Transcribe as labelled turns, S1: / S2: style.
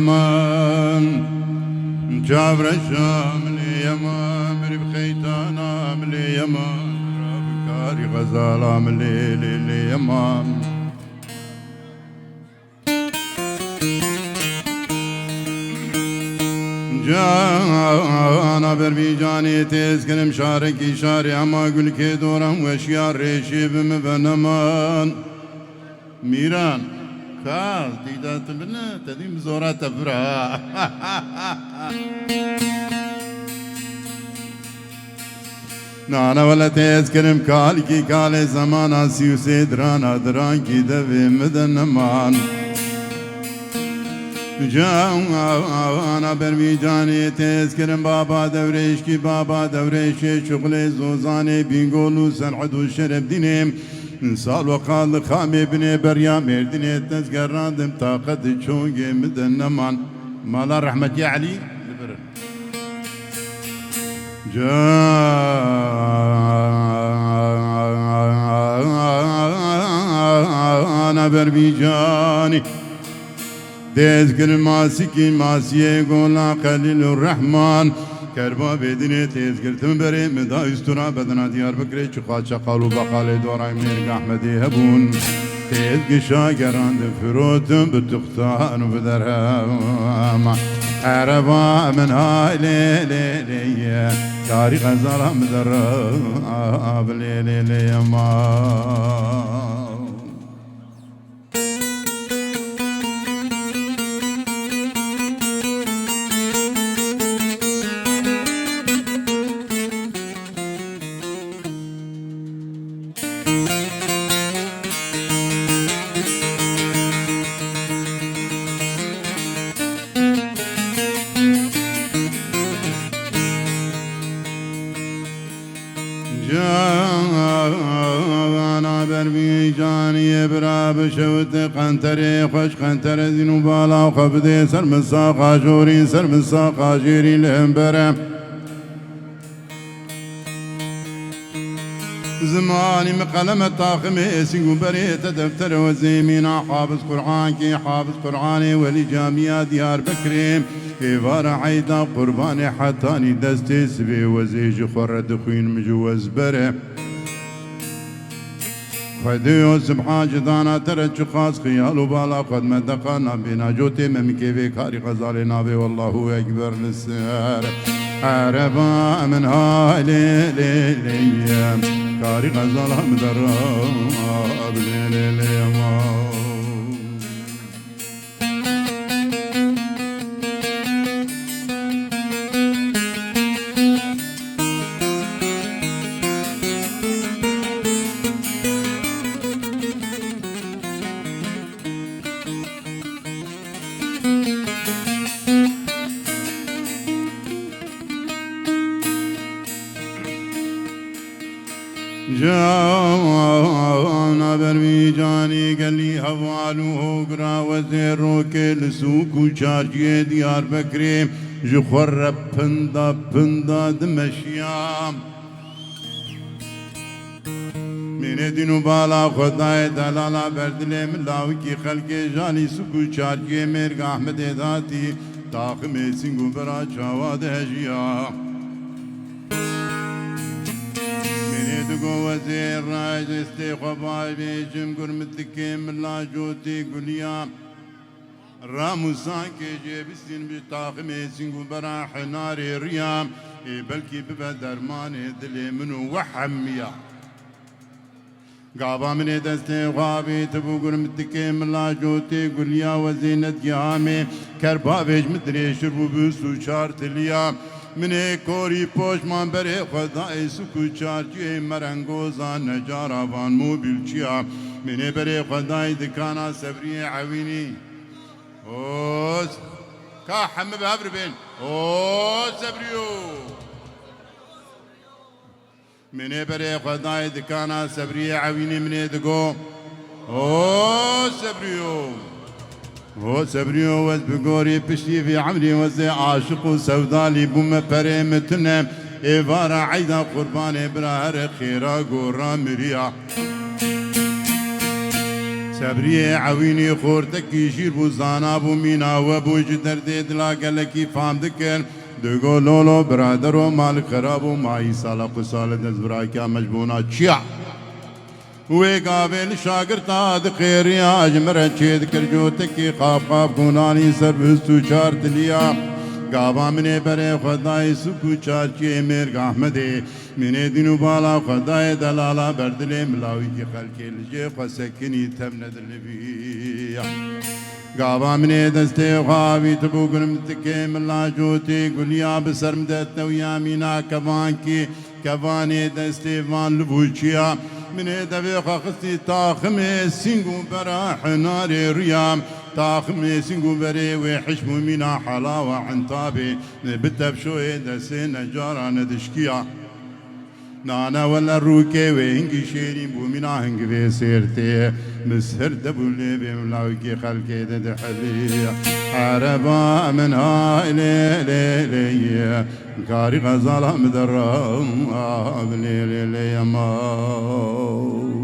S1: اليمن جابر الشام اليمن بخيتانا من اليمن بكاري غزالة من اليمن جانا بربيجاني تسكن مشاركي شاري اما قل كي دورم وشيار ريشي بمبنمان ميران كار ديدا تبنا تديم زورا تبرا نانا ولا تسكن مكالكي كالي زمانا سيوسي درانا درانكي دبي مدنمان جانا بربيجاني تذكرم بابا دوريش كي بابا دوريش شغل زوزاني بينقولو سنعد والشرب دينيم انسال وقال خامي بني بريا مردني تذكر راندم طاقة شونجي مدنمان مالا رحمة يا علي جانا بربيجاني تذكر ماسكي ماسيه قولا قليل الرحمن كربا بدني تذكر تنبري مدا استرا بدنا ديار بكري چقا چقالو بقالي دوراي ميرق احمدي هبون تذكر شاگران فروتن بتختان بدرهم عربا من هاي ليلي كاري غزالة مدرب ليلي ما جانا بربيجاني براب شوت قنتري خوش قنتر زينو بالا وخبدي سر مساقا جوري سر مساقا جيري لهمبرم زماني مقلم الطاقم سيقو بريت دفتر وزيمينا حافظ قرآن كي حافظ قرآني ولي جامعة ديار بكريم كيفار عيدا قرباني حتاني دستي سبي وزيج خرد خوين مجوز بره خديو سبحان جدانا ترى خاص خيال وبالا قد مدقنا بنا جوتي ممكي في كاري غزالي نابي والله اكبر للسهر عربا من هاي ليلي كاري غزالة مدرب ليلي ما جانا بربيجاني قال لي هوالو قرا وزيرو كل سوق وشارجي ديار بكري جخور بندا دمشيام من دينو بالا خداي دلالا بردلي ملاوكي خلقي جاني سوق وشارجي ميرق احمد ذاتي طاقم سنگو برا شواد هجيام دقو وزير رايج استيقظاي بيجم قرمتكي من لا جوتي قليا راموسان كي جيبسين بطاقمي سنقو براح ناري ريام بلكي ببدر ماني دلي منو وحميا قابا من دستي غابي تبو قرمتكي من لا جوتي قليا وزينة يامي كربا بيج مدري شربو بوسو شارت اليام من كوري پوش من بره خدای سکو چارچی مرنگوزان نجارا وان موبیل چیا من بره خدای دکانا سبری عوینی اوز کا حم بهبر بین اوز سبریو من بره خدای دکانا سبری عوینی من دگو اوز سبریو هو سبريو وز بقوري بشتي في عمري وزي عاشق وسودالي بوم بريمتنا إيفارا عيدا قربان برار خيرا قرا مريا سبري عويني خورتك يشير بوزانا بو مينا وبو جدر ديد لا قالكي فام دكن دقو لولو برادرو مال خرابو ماي سالا قصالة دزبراكا مجبونا تشيع وی قابل شاگرتا دخیر یاج مرچید کرجو تکی خواب خواب گونانی سر بستو چار تلیا قابا منی بره خدای سکو چار چی مرگ احمده منی دینو بالا خدای دلالا بردلی ملاوی کی خلکی لجی خسکنی تم ندلبی قابا منی دسته خوابی تبو گرم تکی ملا جوتی گلیا بسر مدتنو یامینا کبان کی کبانی دسته وان لبوچیا من دفق خستي تاخمي سينغو برا حناري ريام تاخمي سينغو بري وحشم منا حلاوة عن طابي نبتب شوي دسين جارة ندشكيا نانا ولا روكي وينجي شيرين بو منا هنج في سيرتي مسهر دبولي بملاوكي خلقي ددحلي عربا من هاي لي كاري غزالة مدرم لي ما